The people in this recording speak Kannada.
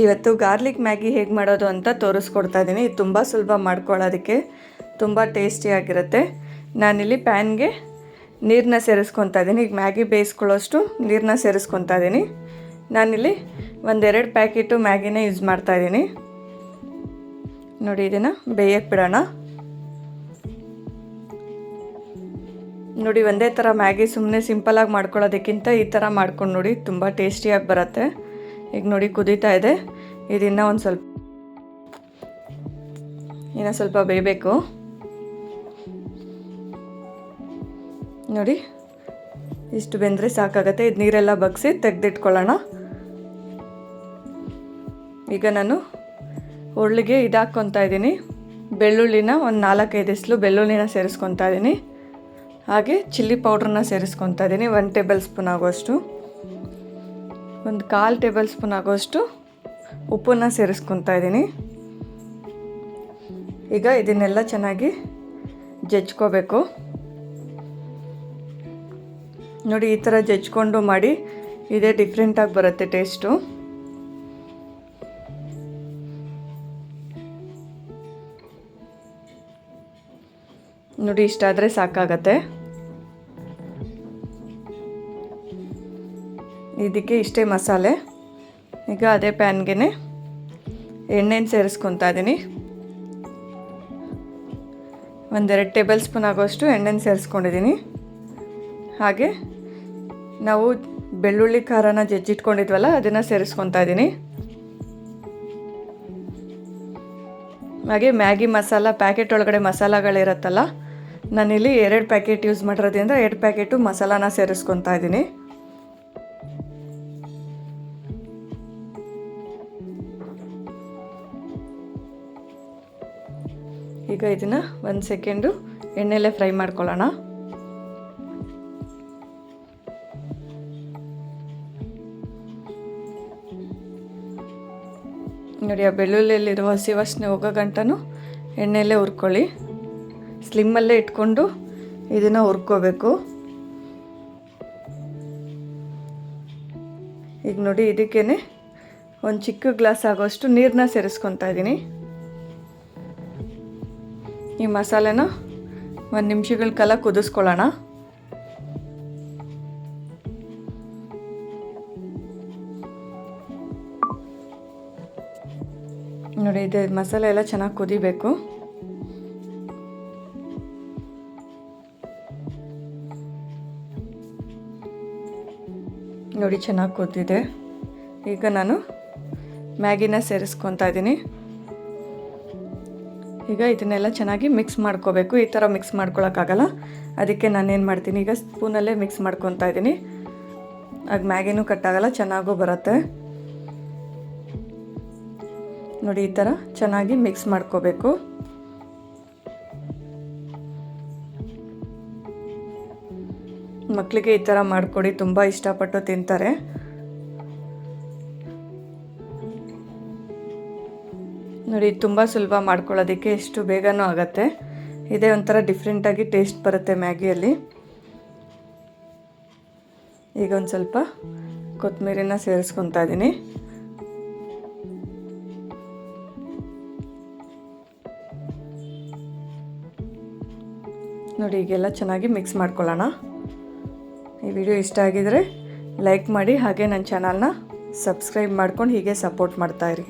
ಇವತ್ತು ಗಾರ್ಲಿಕ್ ಮ್ಯಾಗಿ ಹೇಗೆ ಮಾಡೋದು ಅಂತ ತೋರಿಸ್ಕೊಡ್ತಾ ಇದ್ದೀನಿ. ಇದು ತುಂಬ ಸುಲಭ ಮಾಡ್ಕೊಳ್ಳೋದಕ್ಕೆ, ತುಂಬ ಟೇಸ್ಟಿಯಾಗಿರುತ್ತೆ. ನಾನಿಲ್ಲಿ ಪ್ಯಾನ್ಗೆ ನೀರನ್ನ ಸೇರಿಸ್ಕೊತಾ ಇದ್ದೀನಿ. ಈಗ ಮ್ಯಾಗಿ ಬೇಯಿಸ್ಕೊಳ್ಳೋಷ್ಟು ನೀರನ್ನ ಸೇರಿಸ್ಕೊತಾ ಇದ್ದೀನಿ. ನಾನಿಲ್ಲಿ ಒಂದೆರಡು ಪ್ಯಾಕೆಟು ಮ್ಯಾಗಿನೇ ಯೂಸ್ ಮಾಡ್ತಾಯಿದ್ದೀನಿ. ನೋಡಿ, ಇದನ್ನು ಬೇಯಕ್ಕೆ ಬಿಡೋಣ. ನೋಡಿ, ಒಂದೇ ಥರ ಮ್ಯಾಗಿ ಸುಮ್ಮನೆ ಸಿಂಪಲಾಗಿ ಮಾಡ್ಕೊಳ್ಳೋದಕ್ಕಿಂತ ಈ ಥರ ಮಾಡ್ಕೊಂಡು ನೋಡಿ, ತುಂಬ ಟೇಸ್ಟಿಯಾಗಿ ಬರುತ್ತೆ. ಈಗ ನೋಡಿ ಕುದೀತಾ ಇದೆ. ಇದನ್ನು ಇನ್ನೂ ಸ್ವಲ್ಪ ಬೇಯಬೇಕು. ನೋಡಿ, ಇಷ್ಟು ಬೆಂದರೆ ಸಾಕಾಗತ್ತೆ. ಇದು ನೀರೆಲ್ಲ ಬಗ್ಸಿ ತೆಗೆದಿಟ್ಕೊಳ್ಳೋಣ. ಈಗ ನಾನು ಒಳ್ಳಿಗೆ ಹಾಕ್ಕೊತಾ ಇದ್ದೀನಿ. ಬೆಳ್ಳುಳ್ಳಿನ ಒಂದು 4-5 ಎಸ್ಲು ಬೆಳ್ಳುಳ್ಳಿನ ಸೇರಿಸ್ಕೊತಾ ಇದ್ದೀನಿ. ಹಾಗೆ ಚಿಲ್ಲಿ ಪೌಡ್ರನ್ನ ಸೇರಿಸ್ಕೊತಾ ಇದ್ದೀನಿ. 1 ಟೇಬಲ್ ಸ್ಪೂನ್ ಆಗೋಷ್ಟು, ಒಂದು 1/4 ಟೇಬಲ್ ಸ್ಪೂನ್ ಆಗೋಷ್ಟು ಉಪ್ಪನ್ನು ಸೇರಿಸ್ಕೊತಾ ಇದ್ದೀನಿ. ಈಗ ಇದನ್ನೆಲ್ಲ ಚೆನ್ನಾಗಿ ಜಜ್ಕೋಬೇಕು. ನೋಡಿ, ಈ ಥರ ಜಜ್ಕೊಂಡು ಮಾಡಿ, ಇದೇ ಡಿಫ್ರೆಂಟಾಗಿ ಬರುತ್ತೆ ಟೇಸ್ಟು. ನೋಡಿ, ಇಷ್ಟಾದರೆ ಸಾಕಾಗತ್ತೆ. ಇದಕ್ಕೆ ಇಷ್ಟೇ ಮಸಾಲೆ. ಈಗ ಅದೇ ಪ್ಯಾನ್ಗೆ ಎಣ್ಣೆನ ಸೇರಿಸ್ಕೊತಾ ಇದ್ದೀನಿ. 1-2 ಟೇಬಲ್ ಸ್ಪೂನ್ ಆಗೋಷ್ಟು ಎಣ್ಣೆನ ಸೇರಿಸ್ಕೊಂಡಿದ್ದೀನಿ. ಹಾಗೆ ನಾವು ಬೆಳ್ಳುಳ್ಳಿ ಖಾರನ ಜಜ್ಜಿಟ್ಕೊಂಡಿದ್ವಲ್ಲ, ಅದನ್ನು ಸೇರಿಸ್ಕೊತಾ ಇದ್ದೀನಿ. ಹಾಗೆ ಮ್ಯಾಗಿ ಮಸಾಲ ಪ್ಯಾಕೆಟ್ ಒಳಗಡೆ ಮಸಾಲಗಳಿರುತ್ತಲ್ಲ, ನಾನಿಲ್ಲಿ 2 ಪ್ಯಾಕೆಟ್ ಯೂಸ್ ಮಾಡಿರೋದ್ರಿಂದ 2 ಪ್ಯಾಕೆಟು ಮಸಾಲಾನ ಸೇರಿಸ್ಕೊತಾ ಇದ್ದೀನಿ. ಈಗ ಇದನ್ನು 1 ಸೆಕೆಂಡು ಎಣ್ಣೆಲ್ಲೇ ಫ್ರೈ ಮಾಡ್ಕೊಳ್ಳೋಣ. ನೋಡಿ, ಆ ಬೆಳ್ಳುಳ್ಳಿಯಲ್ಲಿರುವ ಹಸಿ ವಾಸನೆ ಹೋಗೋ ಗಂಟನೂ ಎಣ್ಣೆಯಲ್ಲೇ ಹುರ್ಕೊಳ್ಳಿ. ಸ್ಲಿಮ್ಮಲ್ಲೇ ಇಟ್ಕೊಂಡು ಇದನ್ನು ಹುರ್ಕೋಬೇಕು. ಈಗ ನೋಡಿ, ಇದಕ್ಕೇ ಒಂದು ಚಿಕ್ಕ ಗ್ಲಾಸ್ ಆಗೋಷ್ಟು ನೀರನ್ನ ಸೇರಿಸ್ಕೊತಾ ಇದ್ದೀನಿ. ಈ ಮಸಾಲೆನ 1 ನಿಮಿಷಗಳ ಕಾಲ ಕುದಿಸ್ಕೊಳ್ಳೋಣ. ನೋಡಿ, ಇದು ಮಸಾಲೆ ಎಲ್ಲ ಚೆನ್ನಾಗಿ ಕುದಿಬೇಕು. ನೋಡಿ, ಚೆನ್ನಾಗಿ ಕುದ್ದಿದೆ. ಈಗ ನಾನು ಮ್ಯಾಗಿನ ಸೇರಿಸ್ಕೊತಾ ಇದ್ದೀನಿ. ಈಗ ಇದನ್ನೆಲ್ಲ ಚೆನ್ನಾಗಿ ಮಿಕ್ಸ್ ಮಾಡ್ಕೋಬೇಕು. ಈ ಥರ ಮಿಕ್ಸ್ ಮಾಡ್ಕೊಳಕ್ಕಾಗಲ್ಲ, ಅದಕ್ಕೆ ನಾನೇನು ಮಾಡ್ತೀನಿ, ಈಗ ಸ್ಪೂನಲ್ಲೇ ಮಿಕ್ಸ್ ಮಾಡ್ಕೊತಾ ಇದ್ದೀನಿ. ಆಗ ಮ್ಯಾಗಿನೂ ಕಟ್ಟಾಗಲ್ಲ, ಚೆನ್ನಾಗೂ ಬರುತ್ತೆ. ನೋಡಿ, ಈ ಥರ ಚೆನ್ನಾಗಿ ಮಿಕ್ಸ್ ಮಾಡ್ಕೋಬೇಕು. ಮಕ್ಕಳಿಗೆ ಈ ಥರ ಮಾಡಿಕೊಡಿ, ತುಂಬ ಇಷ್ಟಪಟ್ಟು ತಿಂತಾರೆ. ನೋಡಿ, ತುಂಬ ಸುಲಭ ಮಾಡ್ಕೊಳ್ಳೋದಕ್ಕೆ, ಎಷ್ಟು ಬೇಗನೂ ಆಗುತ್ತೆ. ಇದೇ ಒಂಥರ ಡಿಫ್ರೆಂಟಾಗಿ ಟೇಸ್ಟ್ ಬರುತ್ತೆ ಮ್ಯಾಗಿಯಲ್ಲಿ. ಈಗ ಒಂದು ಸ್ವಲ್ಪ ಕೊತ್ತಂಬರಿನ ಸೇರಿಸ್ಕೊತಾ ಇದ್ದೀನಿ. ನೋಡಿ, ಈಗೆಲ್ಲ ಚೆನ್ನಾಗಿ ಮಿಕ್ಸ್ ಮಾಡ್ಕೊಳ್ಳೋಣ. ಈ ವಿಡಿಯೋ ಇಷ್ಟ ಆಗಿದರೆ ಲೈಕ್ ಮಾಡಿ, ಹಾಗೆ ನನ್ನ ಚಾನಲ್ನ ಸಬ್ಸ್ಕ್ರೈಬ್ ಮಾಡ್ಕೊಂಡು ಹೀಗೆ ಸಪೋರ್ಟ್ ಮಾಡ್ತಾಯಿರಿ.